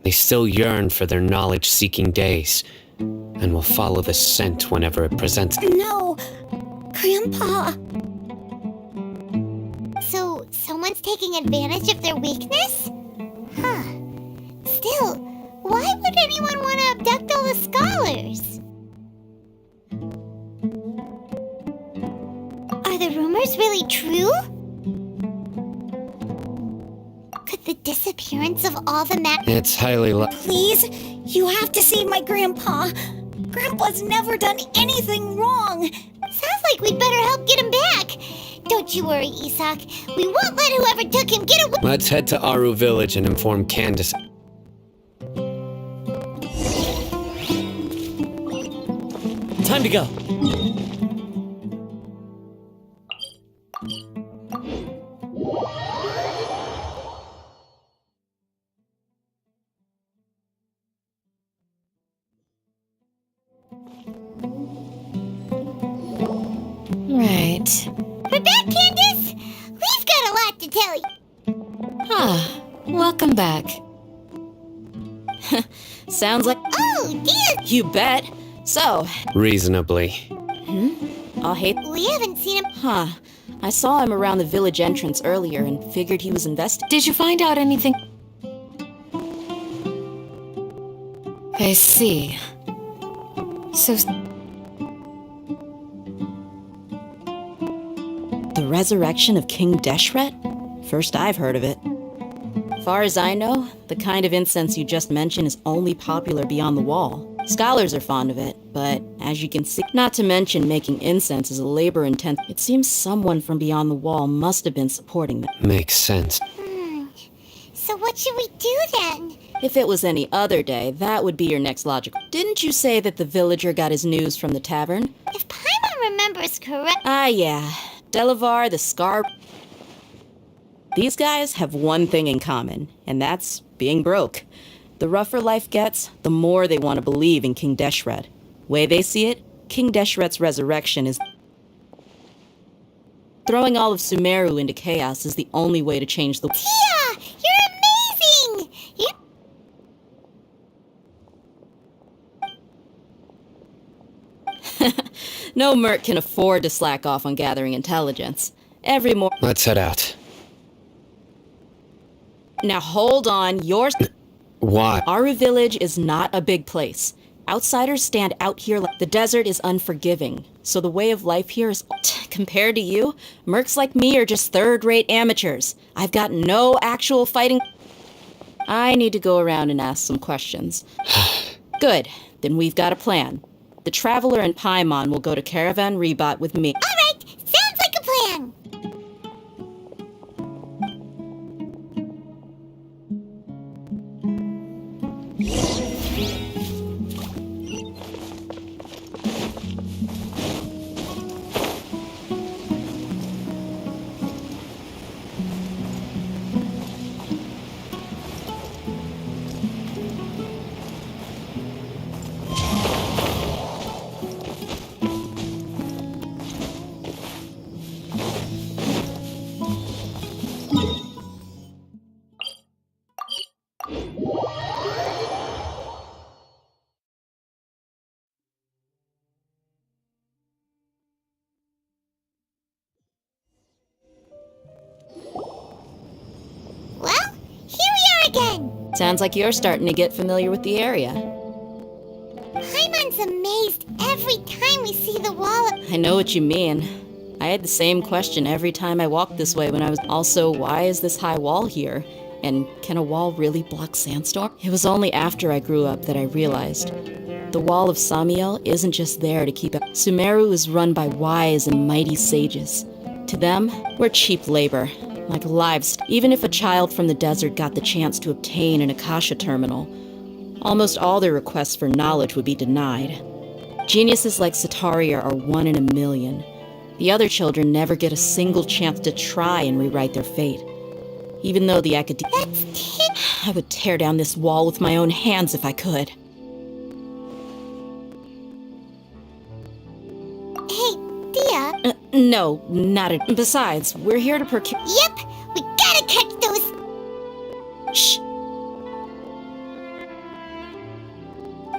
They still yearn for their knowledge-seeking days, and will follow the scent whenever it presents. No! Grandpa! So, someone's taking advantage of their weakness? Huh. Still, why would anyone want to abduct all the scholars? Are the rumors really true? Could the disappearance of all the It's highly Please, you have to save my grandpa. Grandpa's never done anything wrong. Sounds like we'd better help get him back. Don't you worry, Isak. We won't let whoever took him get away. Let's head to Aru Village and inform Candace. Time to go. Right. We're back, Candace. We've got a lot to tell you. Ah, welcome back. Sounds like... Oh, dear. You bet. So... Reasonably. I'll hate... We haven't seen him. Huh. I saw him around the village entrance earlier and figured he was invested. Did you find out anything? I see. So... The resurrection of King Deshret? First I've heard of it. Far as I know, the kind of incense you just mentioned is only popular beyond the wall. Scholars are fond of it, but as you can see, not to mention making incense is a labor-intense. It seems someone from beyond the wall must have been supporting them. Makes sense. So what should we do then? If it was any other day, that would be your next logical. Didn't you say that the villager got his news from the tavern? If Paimon remembers correct... Ah, yeah. Delavar, the Scar... These guys have one thing in common, and that's being broke. The rougher life gets, the more they want to believe in King Deshret. Way they see it, King Deshret's resurrection is... Throwing all of Sumeru into chaos is the only way to change the... Tia! You're amazing! No merc can afford to slack off on gathering intelligence. Every more... Let's head out. Now hold on, Why? Aru Village is not a big place. Outsiders stand out here like... The desert is unforgiving, so the way of life here is... Compared to you, mercs like me are just third-rate amateurs. I've got no actual fighting... I need to go around and ask some questions. Good, then we've got a plan. The Traveler and Paimon will go to Caravan Rebot with me. All right, sounds like a plan. Well, here we are again. Sounds like you're starting to get familiar with the area. Paimon's amazed every time we see the wall. I know what you mean. I had the same question every time I walked this way when I was... Also, why is this high wall here? And can a wall really block sandstorm? It was only after I grew up that I realized. The Wall of Samiel isn't just there to keep... Sumeru is run by wise and mighty sages. To them, we're cheap labor. Like livestock. Even if a child from the desert got the chance to obtain an Akasha terminal, almost all their requests for knowledge would be denied. Geniuses like Sataria are 1 in a million. The other children never get a single chance to try and rewrite their fate. Even though the I would tear down this wall with my own hands if I could. Hey, Thea. No, not a... Besides, we're here to Yep, we gotta catch those... Shh.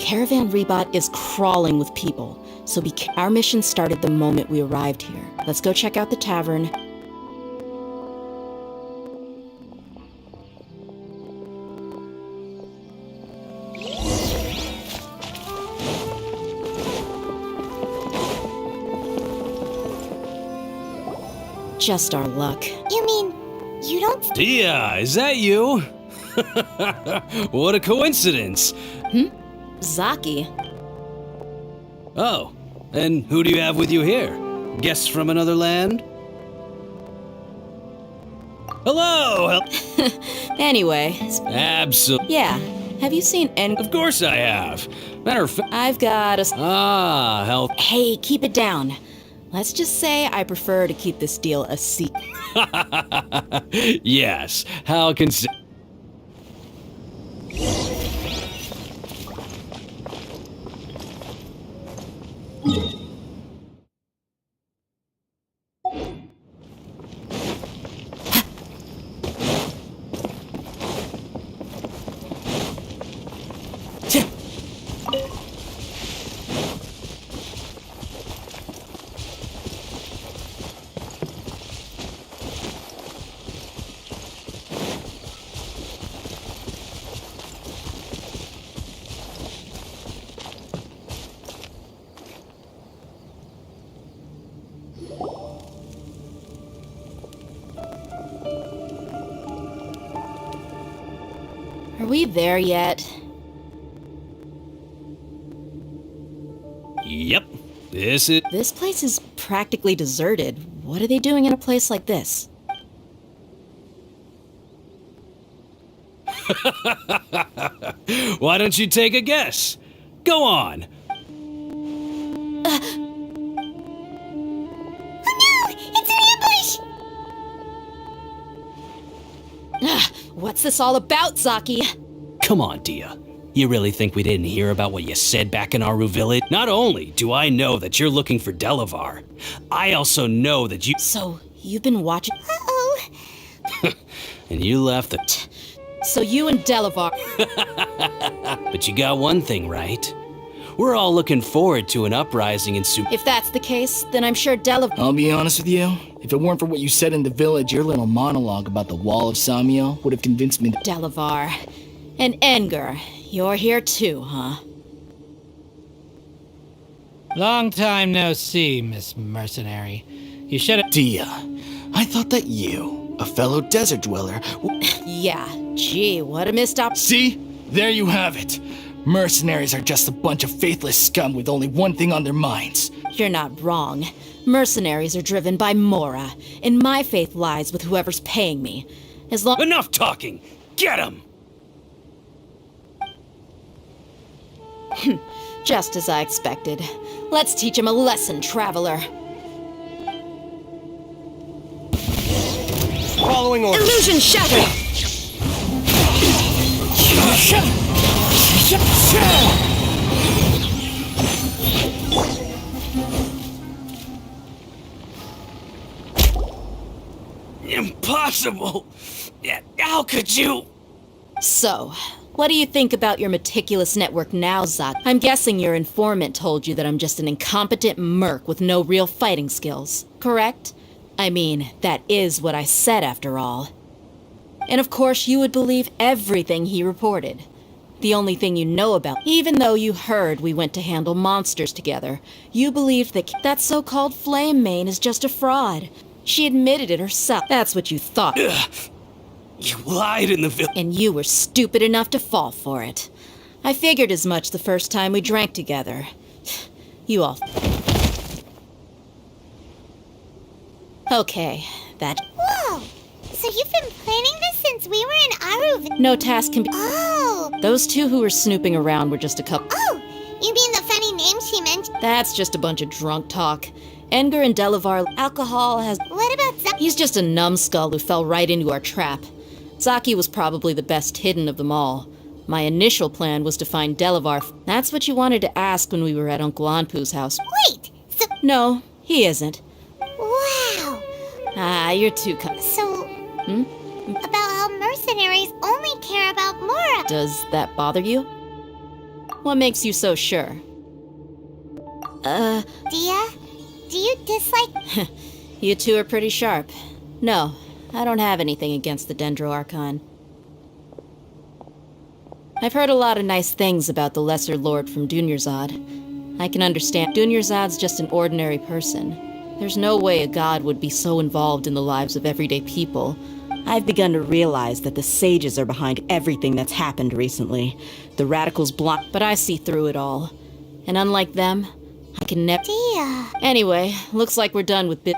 Caravan Rebot is crawling with people, so our mission started the moment we arrived here. Let's go check out the tavern. Just our luck. You mean, you don't... Dia, is that you? What a coincidence. Zaki. Oh, and who do you have with you here? Guests from another land? Hello! Anyway, Absolutely. yeah. Have you seen Of course I have. Matter of fact. I've got a... Health. Hey, keep it down. Let's just say I prefer to keep this deal a secret. Yes, how Are we there yet? Yep, this is... This place is practically deserted. What are they doing in a place like this? Why don't you take a guess? Go on. What's this all about, Zaki? Come on, Dia. You really think we didn't hear about what you said back in Aru Village? Not only do I know that you're looking for Delavar, I also know that you... So, you've been watching... Uh-oh. And you left the... So you and Delavar... But you got one thing right. We're all looking forward to an uprising in If that's the case, then I'm sure Delavar... I'll be honest with you. If it weren't for what you said in the village, your little monologue about the Wall of Samiel would have convinced me that... Delavar. And Enger. You're here too, huh? Long time no see, Miss Mercenary. You should have... Dia, I thought that you, a fellow desert dweller... Yeah, gee, what a missed op... See? There you have it. Mercenaries are just a bunch of faithless scum with only one thing on their minds. You're not wrong. Mercenaries are driven by Mora, and my faith lies with whoever's paying me. As long... Enough talking! Get him! Just as I expected. Let's teach him a lesson, traveler. Following orders. Illusion shattered! Impossible! How could you? So, what do you think about your meticulous network now, Zak? I'm guessing your informant told you that I'm just an incompetent merc with no real fighting skills, correct? I mean, that is what I said after all. And of course you would believe everything he reported. The only thing you know about, even though you heard we went to handle monsters together, you believed that so-called Flame Mane is just a fraud. She admitted it herself. That's what you thought. Ugh. You lied in the village. And you were stupid enough to fall for it. I figured as much the first time we drank together. You all... Okay, that... Whoa! So you've been planning this since we were in Aru... No task can be... Oh! Those two who were snooping around were just a couple... Oh! You mean the funny name she mentioned? That's just a bunch of drunk talk. Enger and Delavar... Alcohol has... What about Zaki? He's just a numbskull who fell right into our trap. Zaki was probably the best hidden of them all. My initial plan was to find Delavar. That's what you wanted to ask when we were at Uncle Anpu's house. Wait! So... No, he isn't. Wow! Ah, you're too So... About how mercenaries only care about Mora. Does that bother you? What makes you so sure? Dia, do you dislike... You two are pretty sharp. No, I don't have anything against the Dendro Archon. I've heard a lot of nice things about the Lesser Lord from Dunyarzad. I can understand. Dunyarzad's just an ordinary person. There's no way a god would be so involved in the lives of everyday people. I've begun to realize that the sages are behind everything that's happened recently. The radicals block. But I see through it all. And unlike them, I can never... Dia... Anyway, looks like we're done with bit...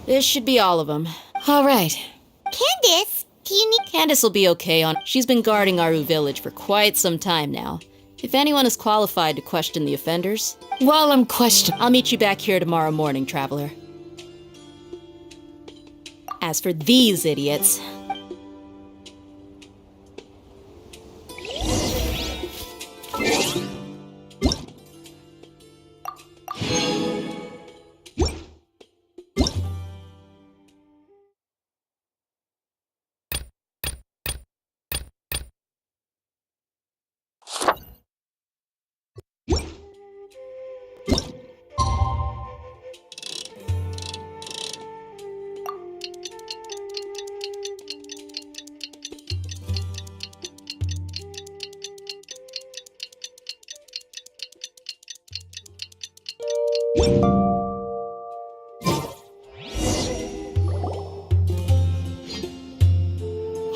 This should be all of them. All right. Candace, do you need... Candace will be okay on... She's been guarding Aru Village for quite some time now. If anyone is qualified to question the offenders... While I'm questioning... I'll meet you back here tomorrow morning, Traveler. As for these idiots...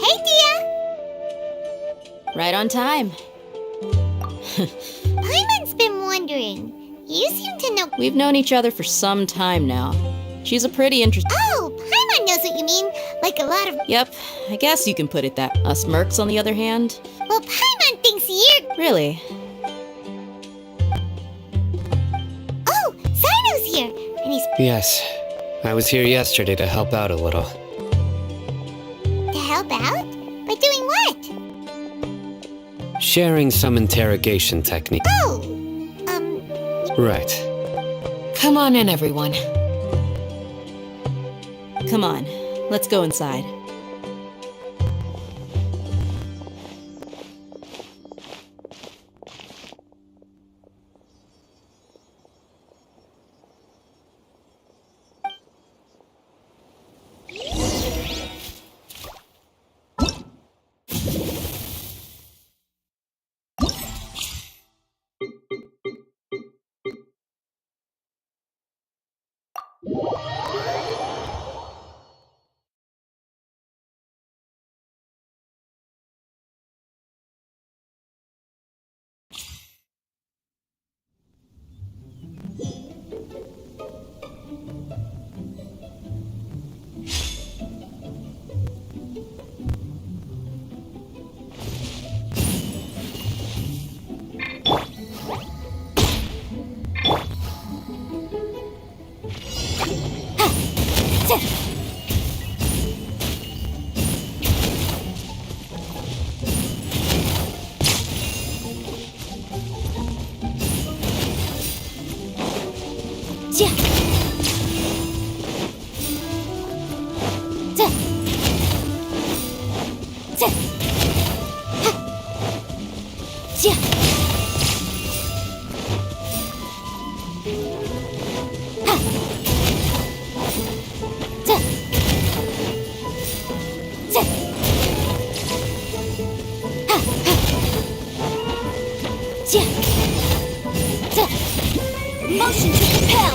Hey, Dia! Right on time. Paimon's been wondering. You seem to know... We've known each other for some time now. She's a pretty interesting... Oh, Paimon knows what you mean. Like a lot of... Yep, I guess you can put it that. Us mercs, on the other hand? Well, Paimon thinks you're... Really? Oh, Sino's here. And he's... Yes, I was here yesterday to help out a little. To help out? By doing what? Sharing some interrogation technique. Oh, Right. Come on in, everyone. Come on, let's go inside. Motion to compel.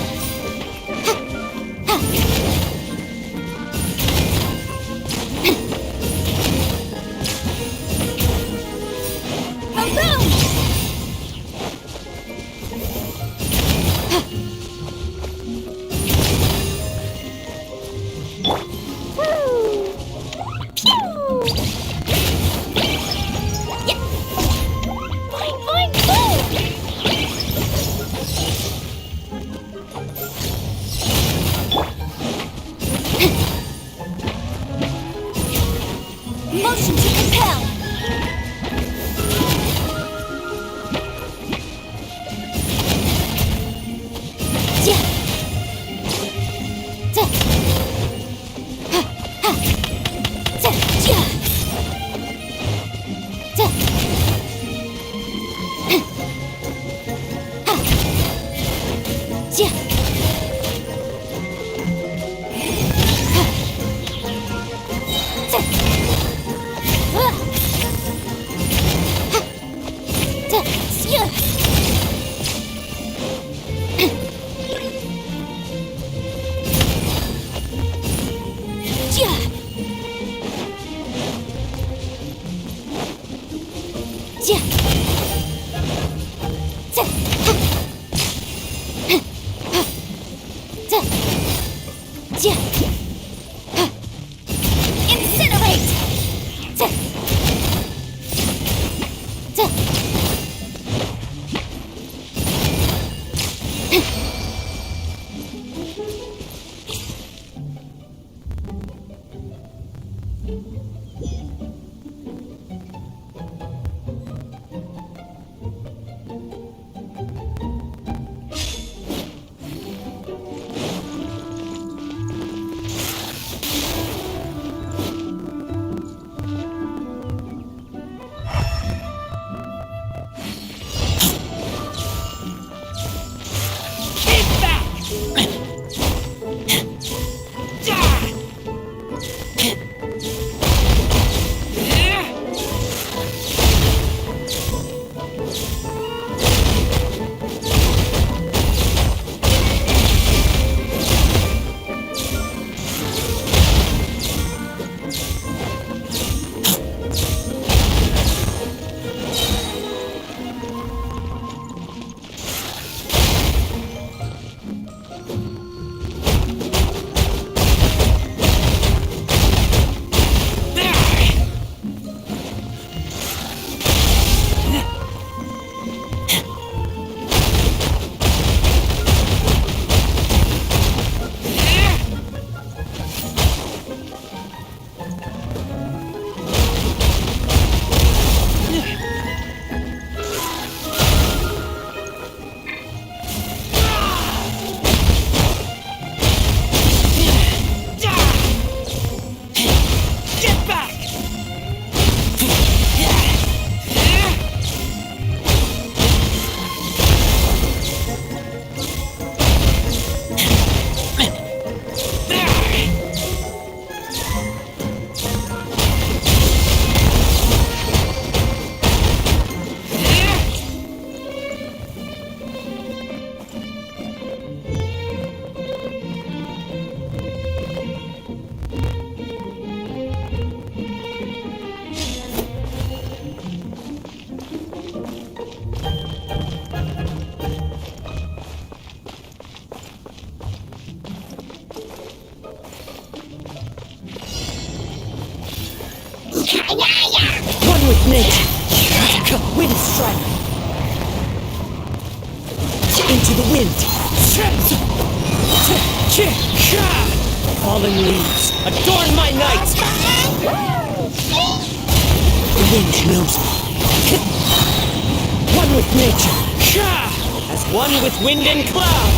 One with nature. Wind strike. Into the wind. Fallen leaves, adorn my night. The wind knows me. One with nature. As one with wind and cloud.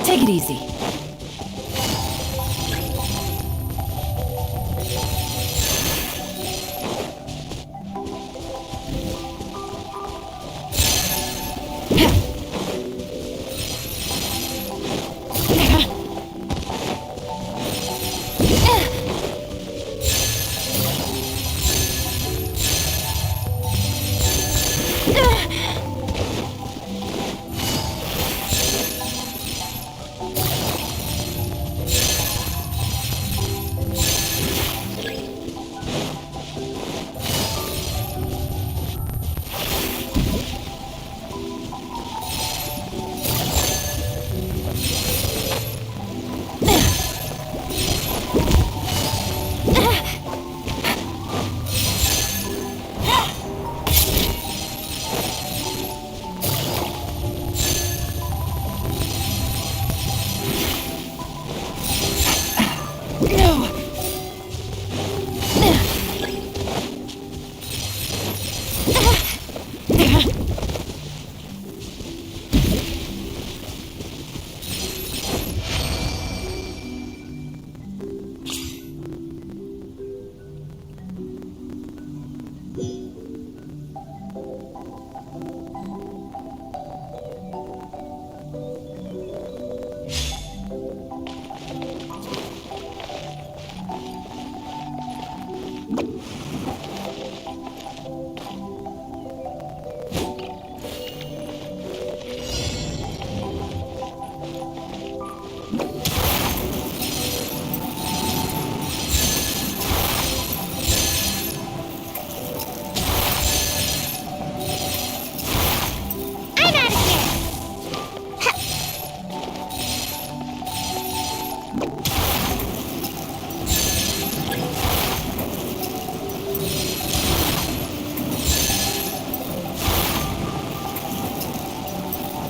Take it easy.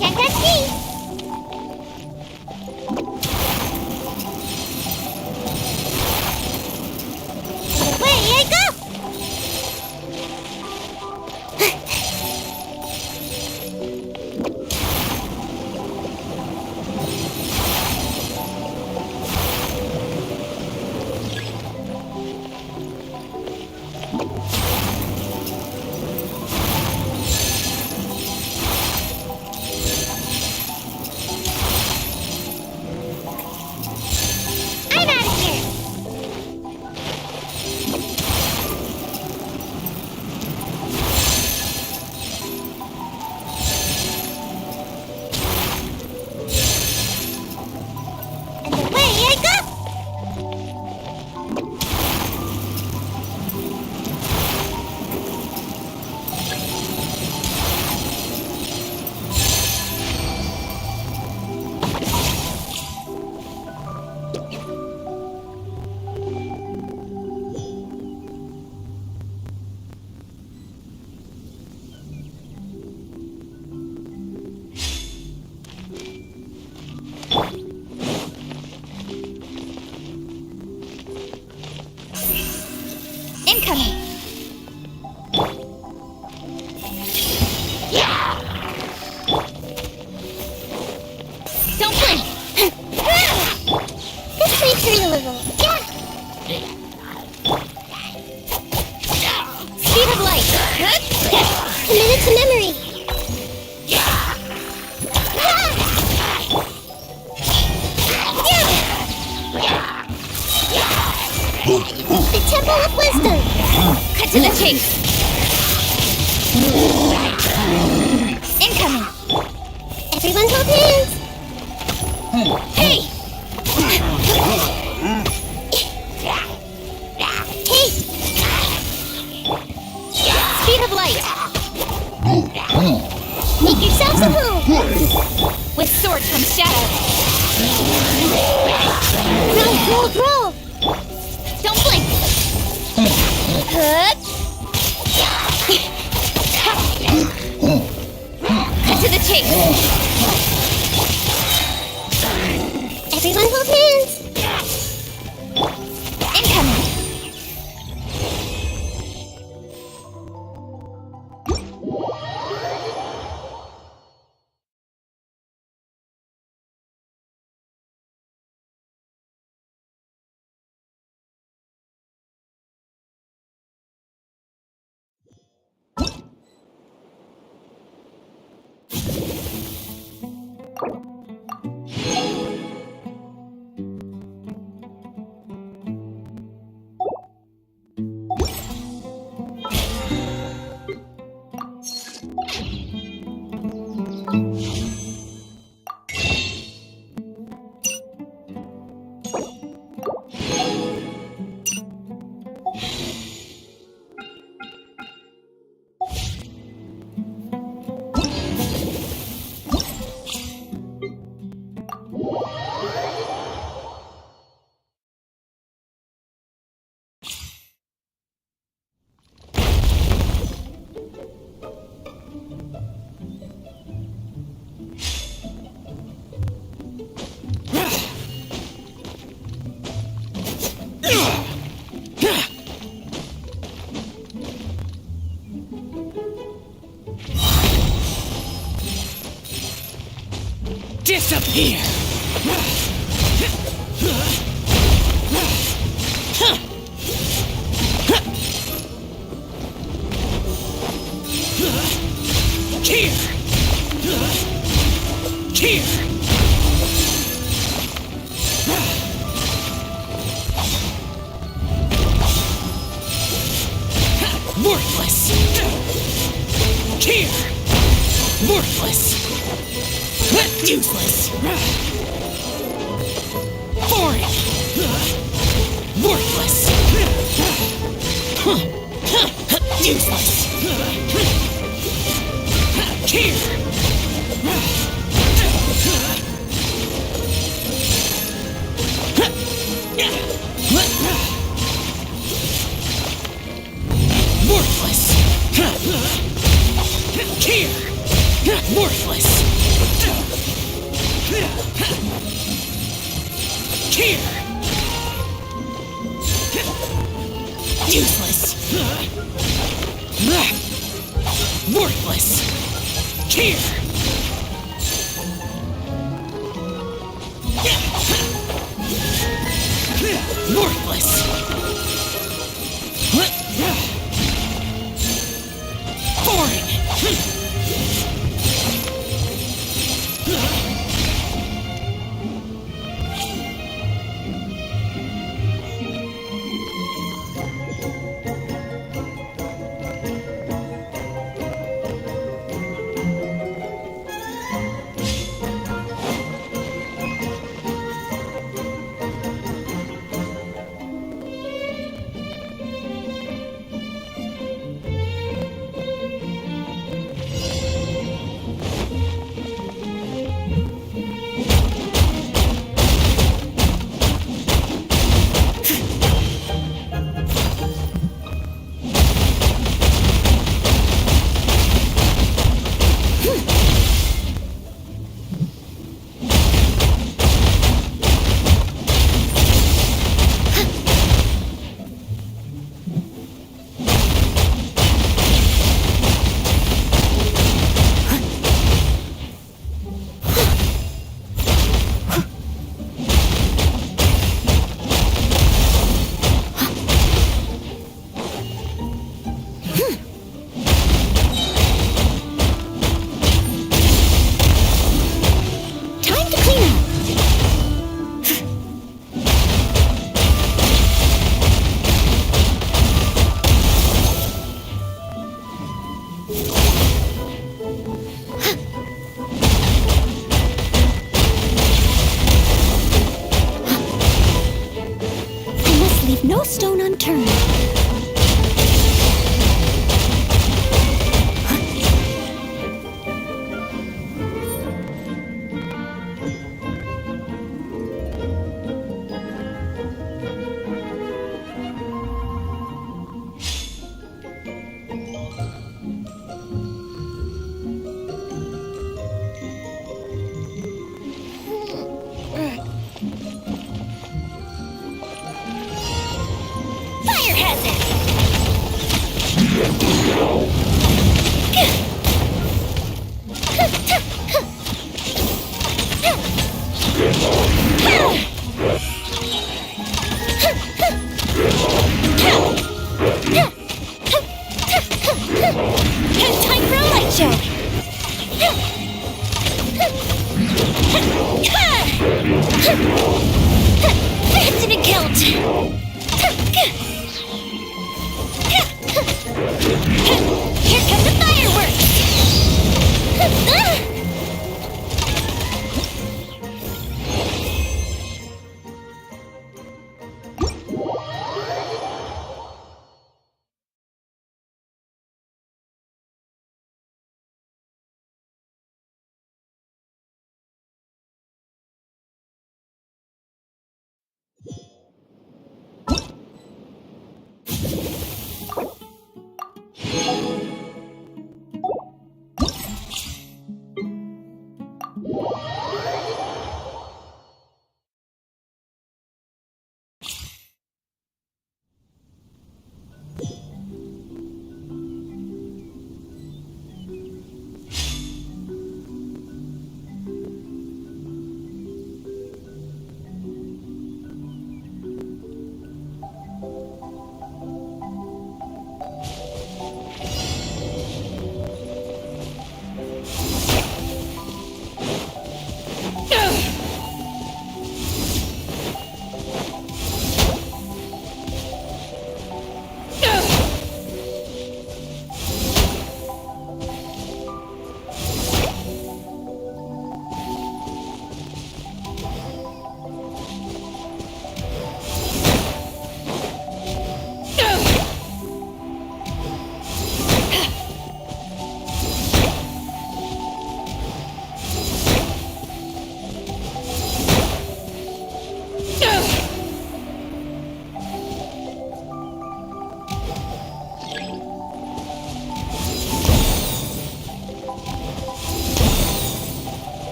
Can't touch me! Away I go! I'm out of here! And away I go! Incoming! Don't blink! This makes me a little. Speed of light! Committed to memory! The Temple of Wisdom! Cut to the chase! Incoming! Everyone hold hands! Hey! Hey! Speed of light! Make yourselves at home! With sword from shadow! Roll! Don't blink! Cut to the chase! Everyone hold hands! Incoming! Disappear! Here! Here! Worthless! Here! Worthless! Useless! Foreign! Worthless! Useless! Here! Worthless! Here! Worthless! Worthless! Boring! No stone unturned. Fire hazard! Time for a light show! Incident count! Here come the fireworks!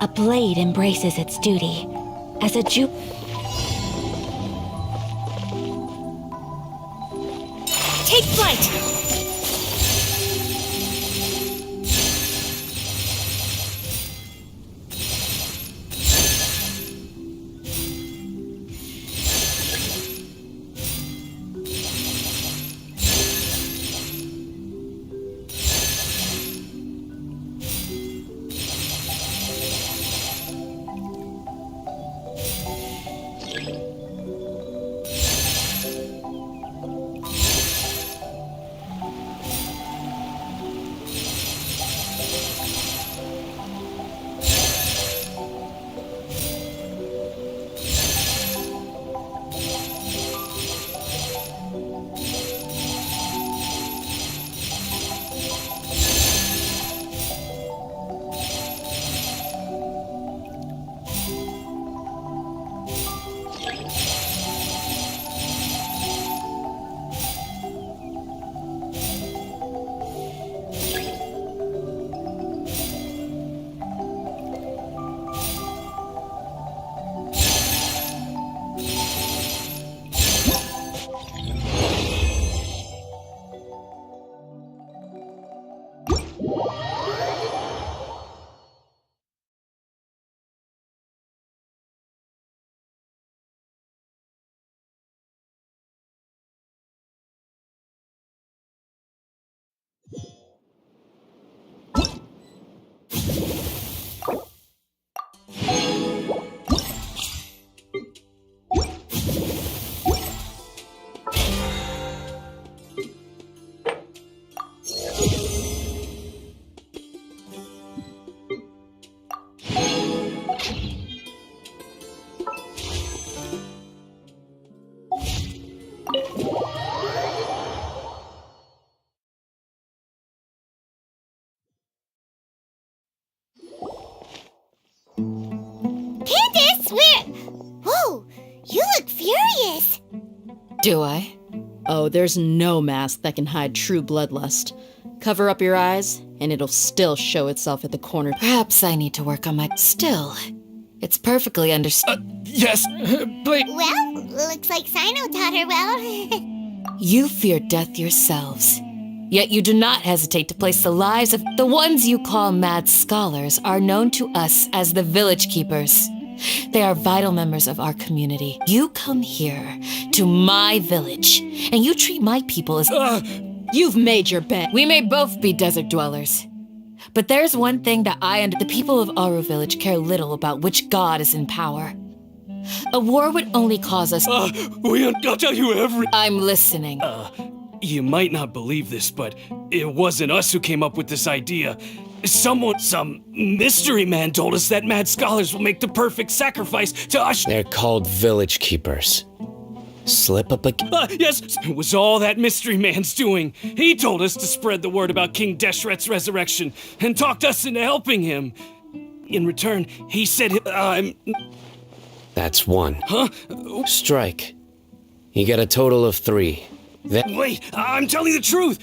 A blade embraces its duty. As a Take flight! Candace, Whoa! You look furious! Do I? Oh, there's no mask that can hide true bloodlust. Cover up your eyes, and it'll still show itself at the corner. Perhaps I need to work on my. Still, it's perfectly understood. Yes, please. Well, looks like Sino taught her well. You fear death yourselves. Yet you do not hesitate to place the lives of the ones you call mad scholars are known to us as the village keepers. They are vital members of our community. You come here to my village, and you treat my people as... You've made your bed. We may both be desert dwellers. But there's one thing that the people of Aru Village care little about which god is in power. A war would only cause us... I'll tell you everything. I'm listening. You might not believe this, but it wasn't us who came up with this idea. Some mystery man told us that mad scholars will make the perfect sacrifice to us. They're called village keepers. Slip up again. Yes, it was all that mystery man's doing. He told us to spread the word about King Deshret's resurrection and talked us into helping him. In return, he said, That's one. Huh? Strike. You get a total of 3. Wait, I'm telling the truth.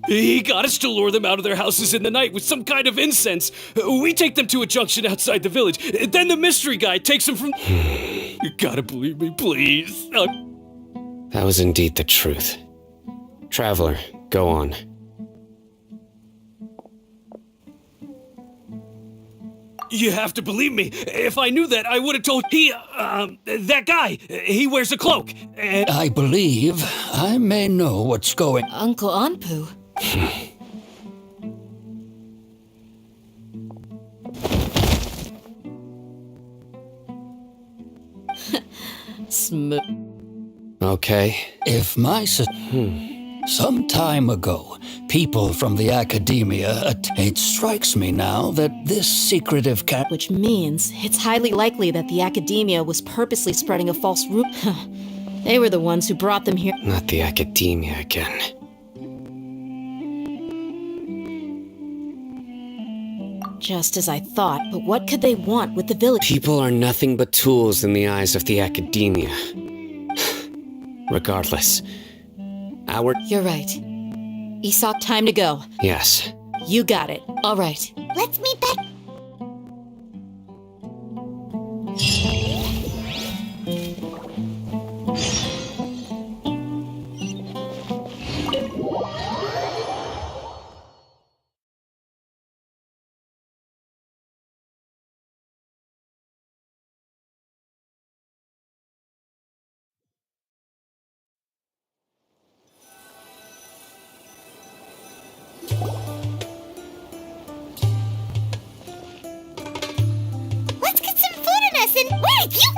He got us to lure them out of their houses in the night with some kind of incense. We take them to a junction outside the village. Then the mystery guy takes them from... You gotta believe me, please. That was indeed the truth. Traveler, go on. You have to believe me. If I knew that, I would have told that guy. He wears a cloak. And I believe I may know what's going... Uncle Anpu. Smooth. Okay. If my some time ago, people from the academia, it strikes me now that this secretive Which means it's highly likely that the academia was purposely spreading a false rumor. They were the ones who brought them here. Not the academia again. Just as I thought, but what could they want with the village? People are nothing but tools in the eyes of the academia. Regardless, You're right. Esau, time to go. Yes. You got it. All right. Let's meet back.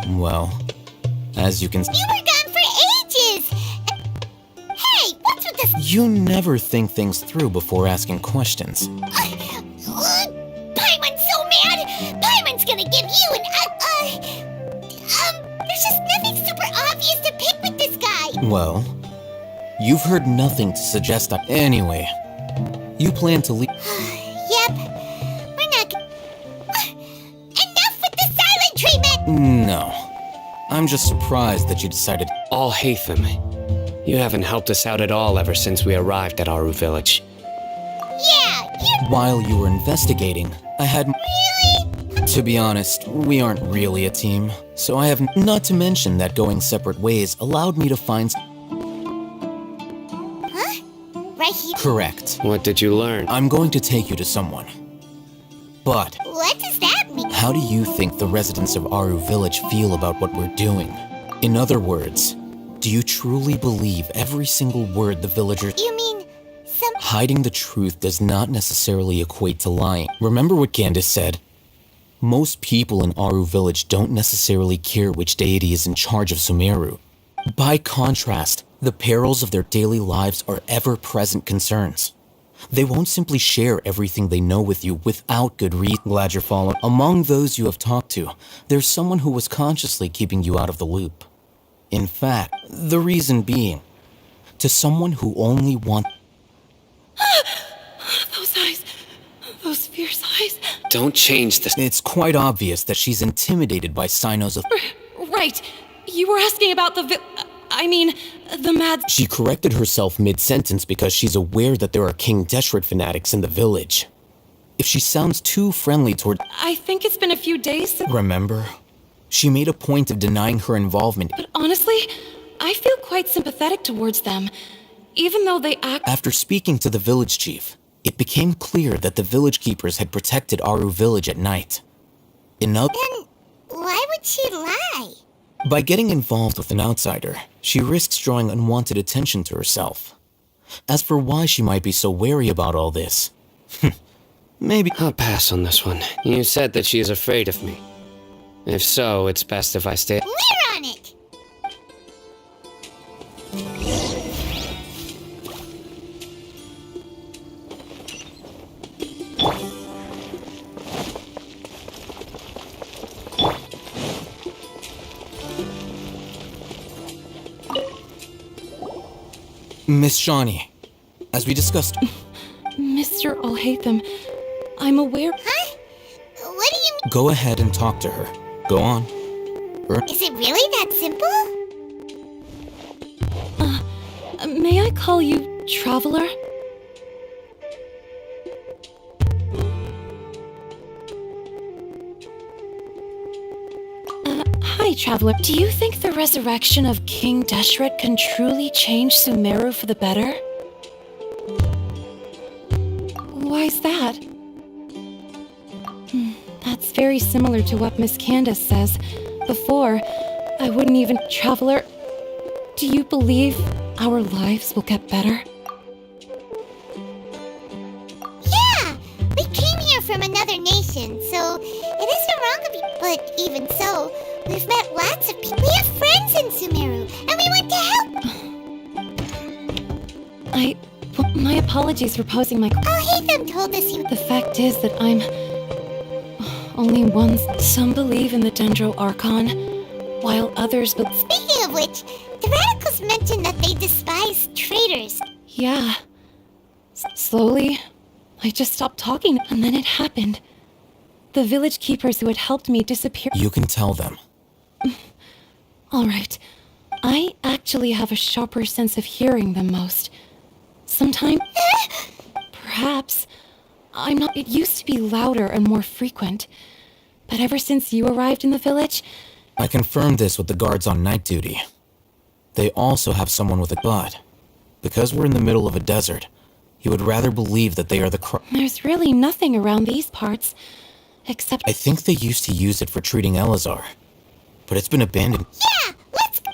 Well, as you can You were gone for ages! Hey, what's with this? You never think things through before asking questions. Paimon's so mad! Paimon's gonna give you an, there's just nothing super obvious to pick with this guy! Well, you've heard nothing to suggest that. Anyway, you plan to leave. Yep. We're not enough with the silent treatment! No. I'm just surprised that you decided. Alhaitham, you haven't helped us out at all ever since we arrived at Aru Village. Yeah, While you were investigating, I had. Really? To be honest, we aren't really a team, so I have. Not to mention that going separate ways allowed me to find. Huh? Right here? Correct. What did you learn? I'm going to take you to someone. But. What does that mean? How do you think the residents of Aru Village feel about what we're doing? In other words, do you truly believe every single word the villagers— You mean some— Hiding the truth does not necessarily equate to lying. Remember what Candace said? Most people in Aru Village don't necessarily care which deity is in charge of Sumeru. By contrast, the perils of their daily lives are ever-present concerns. They won't simply share everything they know with you without good reason. Glad you're following. Among those you have talked to, there's someone who was consciously keeping you out of the loop. In fact, the reason being, to someone who only wants— Those eyes. Those fierce eyes. Don't change this. It's quite obvious that she's intimidated by Sinos of— Right. You were asking about the the mad— She corrected herself mid-sentence because she's aware that there are King Deshret fanatics in the village. If she sounds too friendly toward— I think it's been a few days since— Remember? She made a point of denying her involvement. But honestly, I feel quite sympathetic towards them. Even though they act— After speaking to the village chief, it became clear that the village keepers had protected Aru Village at night. Then why would she lie? By getting involved with an outsider, she risks drawing unwanted attention to herself. As for why she might be so wary about all this, maybe— I'll pass on this one. You said that she is afraid of me. If so, it's best if I stay— We're on it! Miss Shawnee, as we discussed— Mr. Alhaitham, I'm aware— Huh? What do you mean? Go ahead and talk to her. Go on. Is it really that simple? May I call you Traveler? Hi, Traveler. Do you think the resurrection of King Deshret can truly change Sumeru for the better? Why's that? That's very similar to what Miss Candace says. Before, I wouldn't even— Traveler, do you believe our lives will get better? Yeah! We came here from another nation, so it isn't wrong of you. But even so, we've met lots of people. We have friends in Sumeru, and we want to help. My apologies for posing my— Alhaitham told us you— The fact is that I'm only one. Some believe in the Dendro Archon, while others believe— Speaking of which, the radicals mentioned that they despise traitors. Yeah. Slowly, I just stopped talking, and then it happened. The village keepers who had helped me disappeared. You can tell them. All right. I actually have a sharper sense of hearing than most. Sometimes, perhaps, I'm not— It used to be louder and more frequent. But ever since you arrived in the village— I confirmed this with the guards on night duty. They also have someone with a god. Because we're in the middle of a desert, you would rather believe that they are the There's really nothing around these parts, except— I think they used to use it for treating Elazar, but it's been abandoned. Yeah, let's go.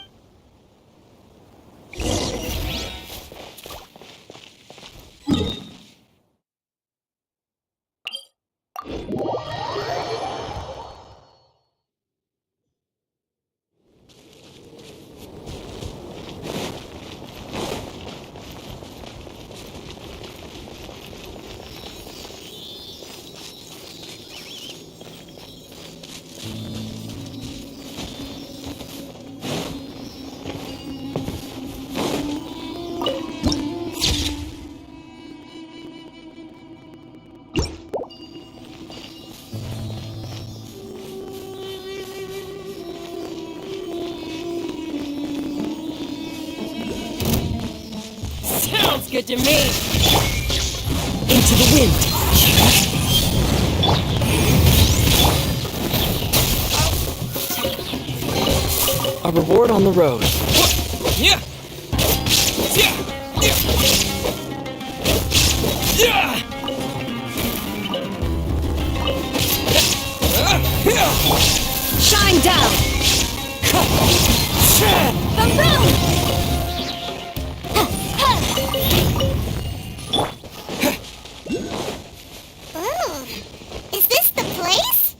Sounds good to me. Into the wind. A reward on the road. Yeah. Yeah. Yeah. Yeah. Shine down. The road. Oh, is this the place?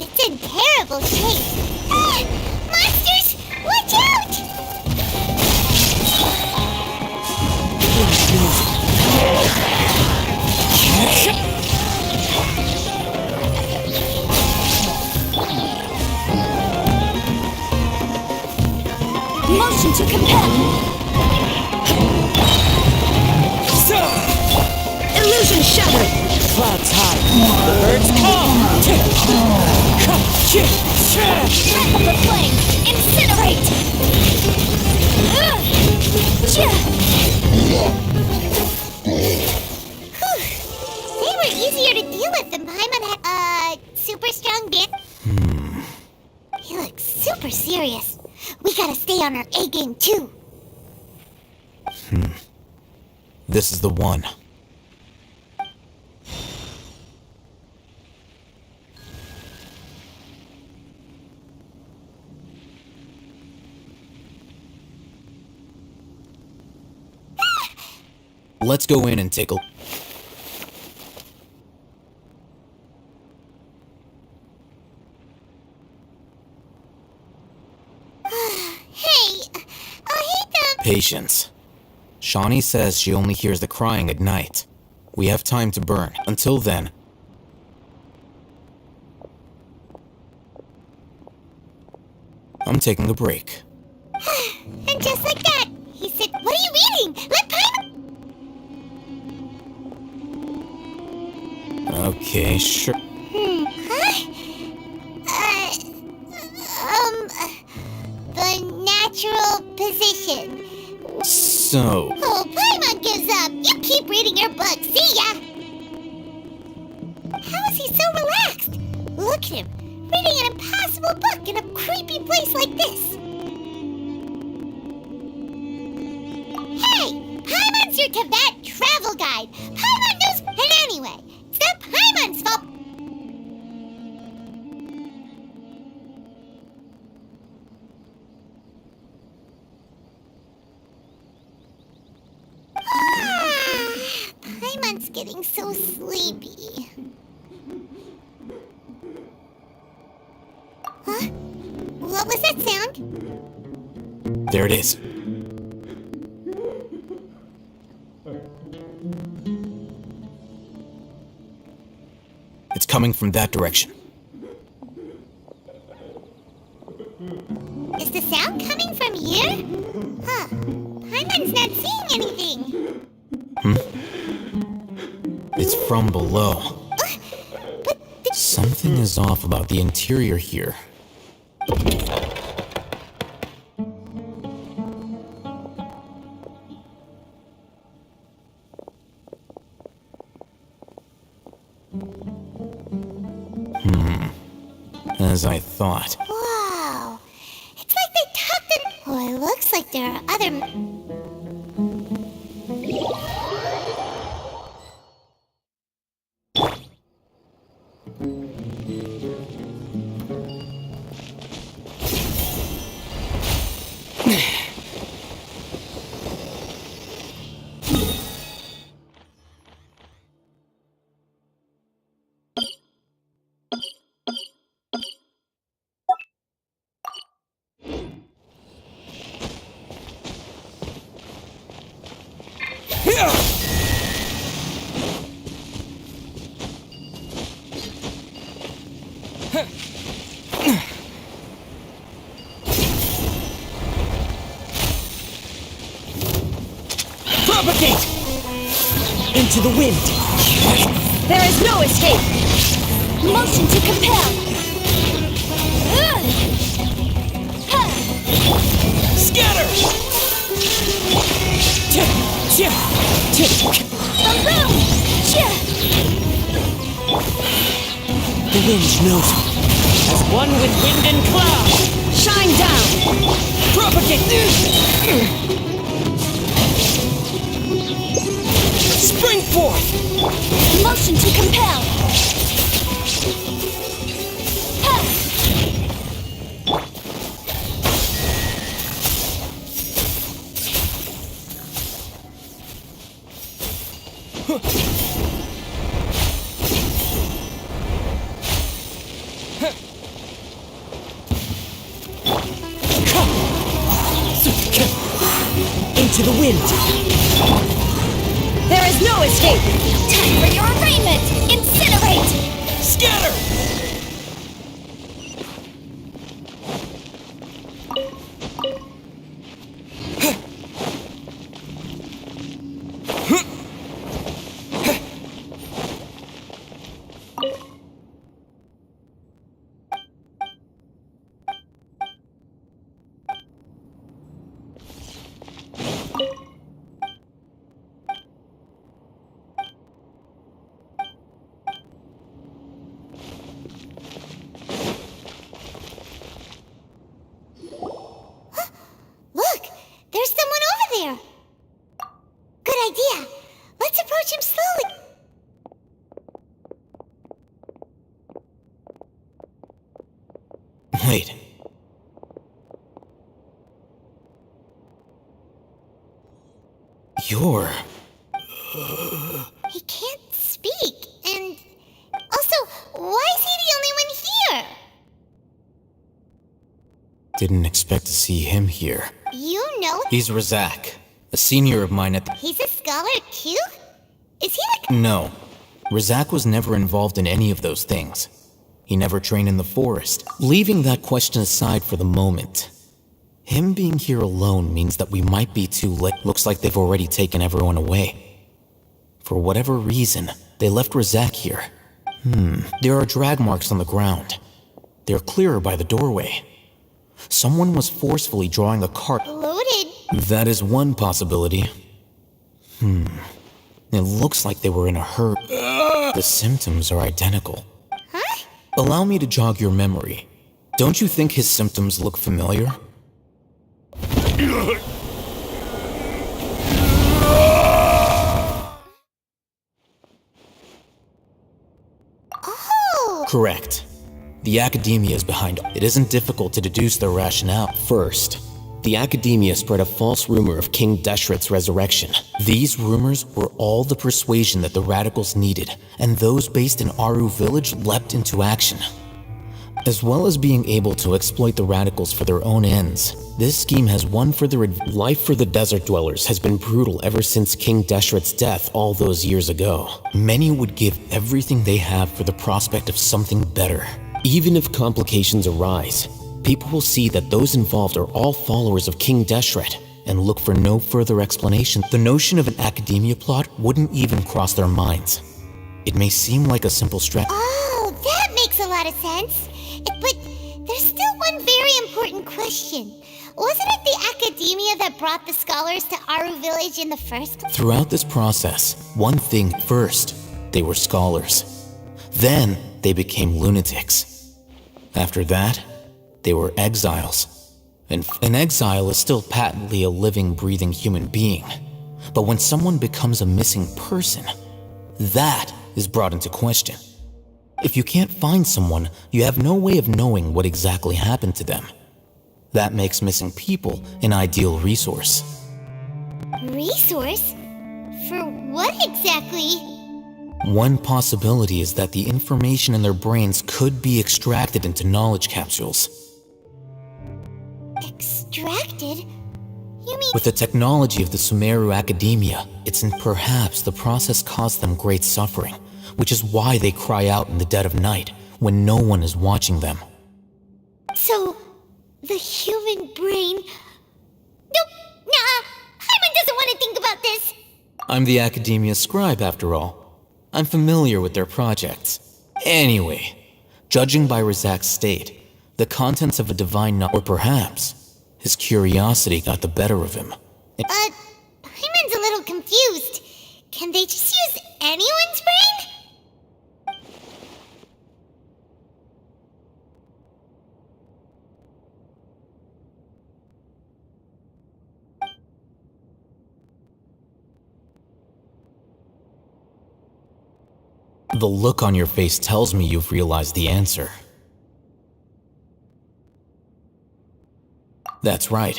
It's in terrible shape. Ah, monsters, watch out! Motion to compel. Illusion shattered. Clouds high. The birds call. Breath of the flame. Incinerate. They were easier to deal with than Paimon had, super strong bit. He looks super serious. We gotta stay on our A game too. This is the one. Let's go in and take a... Hey, I hate them. Patience. Shawnee says she only hears the crying at night. We have time to burn. Until then... I'm taking a break. And just like that, he said, "What are you reading? Let Paimon..." Okay, sure. The natural position. So... Oh, Paimon gives up. You keep reading your book. See ya. How is he so relaxed? Look at him, reading an impossible book in a creepy place like this. Hey, Paimon's your Tibet travel guide. Paimon knows. And anyway, it's not Paimon's fault. Paimon's getting so sleepy. Huh? What was that sound? There it is. It's coming from that direction. Is the sound coming from here? Huh. Paimon's not seeing anything. It's from below. Something is off about the interior here. As I thought. Wow. It's like they tucked it. Oh, it looks like there are other... Propagate! Into the wind. There is no escape. Motion to compel. Scatter! Boom! The wind knows me. As one with wind and cloud. Shine down! Propagate! Spring forth! Motion to compel! Ha! Into the wind! There is no escape! Time for your arraignment! Incinerate! Scatter! Look! There's someone over there! Good idea! Let's approach him slowly! Wait. You're... He can't speak, and... Also, why is he the only one here? Didn't expect to see him here. You know He's Razak, a senior of mine at the... he's a scholar too? Is he like... No. Razak was never involved in any of those things. He never trained in the forest. Leaving that question aside for the moment, him being here alone means that we might be too late. Looks like they've already taken everyone away. For whatever reason, they left Razak here. There are drag marks on the ground. They're clearer by the doorway. Someone was forcefully drawing a cart. Loaded? That is one possibility. It looks like they were in a hurry. The symptoms are identical. Huh? Allow me to jog your memory. Don't you think his symptoms look familiar? Oh! Correct. The academia is behind. It isn't difficult to deduce their rationale. First, the academia spread a false rumor of King Deshret's resurrection. These rumors were all the persuasion that the radicals needed, and those based in Aru village leapt into action. As well as being able to exploit the radicals for their own ends, this scheme has one further Life for the desert dwellers has been brutal ever since King Deshret's death all those years ago. Many would give everything they have for the prospect of something better. Even if complications arise, people will see that those involved are all followers of King Deshret and look for no further explanation. The notion of an academia plot wouldn't even cross their minds. It may seem like a simple stretch. Oh, that makes a lot of sense. But there's still one very important question. Wasn't it the academia that brought the scholars to Aru village in the first place? Throughout this process, one thing first, they were scholars. Then they became lunatics. After that, they were exiles. And an exile is still patently a living, breathing human being. But when someone becomes a missing person, that is brought into question. If you can't find someone, you have no way of knowing what exactly happened to them. That makes missing people an ideal resource. Resource? For what exactly? One possibility is that the information in their brains could be extracted into knowledge capsules. Extracted? You mean... With the technology of the Sumeru Academia, perhaps the process caused them great suffering, which is why they cry out in the dead of night when no one is watching them. So, the human brain... Nope, nah, Hyman doesn't want to think about this. I'm the Academia scribe, after all. I'm familiar with their projects. Anyway, judging by Razak's state, the contents of a divine knowledge, or perhaps his curiosity got the better of him. Hyman Paimon's a little confused. Can they just use anyone's brain? The look on your face tells me you've realized the answer. That's right.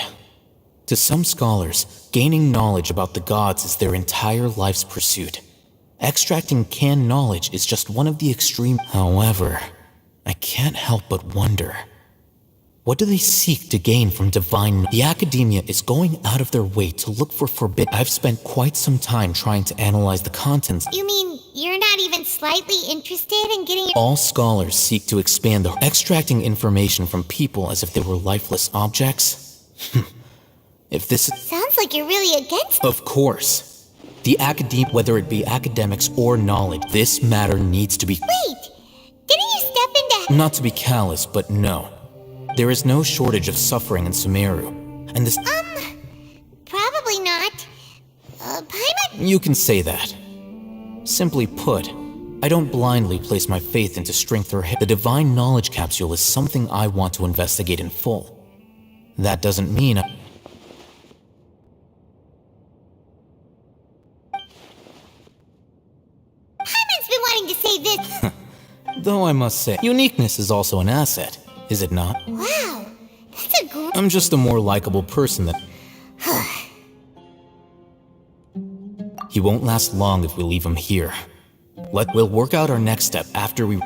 To some scholars, gaining knowledge about the gods is their entire life's pursuit. Extracting canned knowledge is just one of the extreme. However, I can't help but wonder. What do they seek to gain from divine? The academia is going out of their way to look for forbidden. I've spent quite some time trying to analyze the contents. You mean you're not even slightly interested in getting All scholars seek to expand the extracting information from people as if they were lifeless objects. If this Sounds like you're really against Of course. The academic, whether it be academics or knowledge, this matter needs to be. Wait! Didn't you step into... Not to be callous, but no. There is no shortage of suffering in Sumeru, and this. Probably not. Paimon... You can say that. Simply put, I don't blindly place my faith into strength or The divine knowledge capsule is something I want to investigate in full. That doesn't mean Paimon's been wanting to say this... Though I must say, uniqueness is also an asset, is it not? Wow, that's a great... I'm just a more likable person than. He won't last long if we leave him here. We'll work out our next step after we.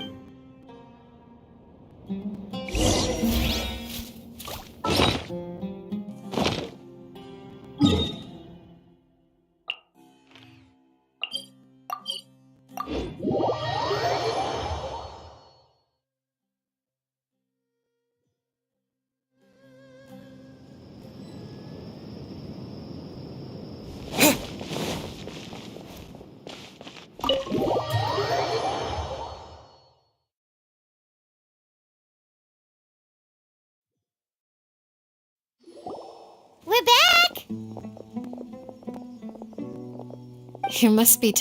We're back! You must be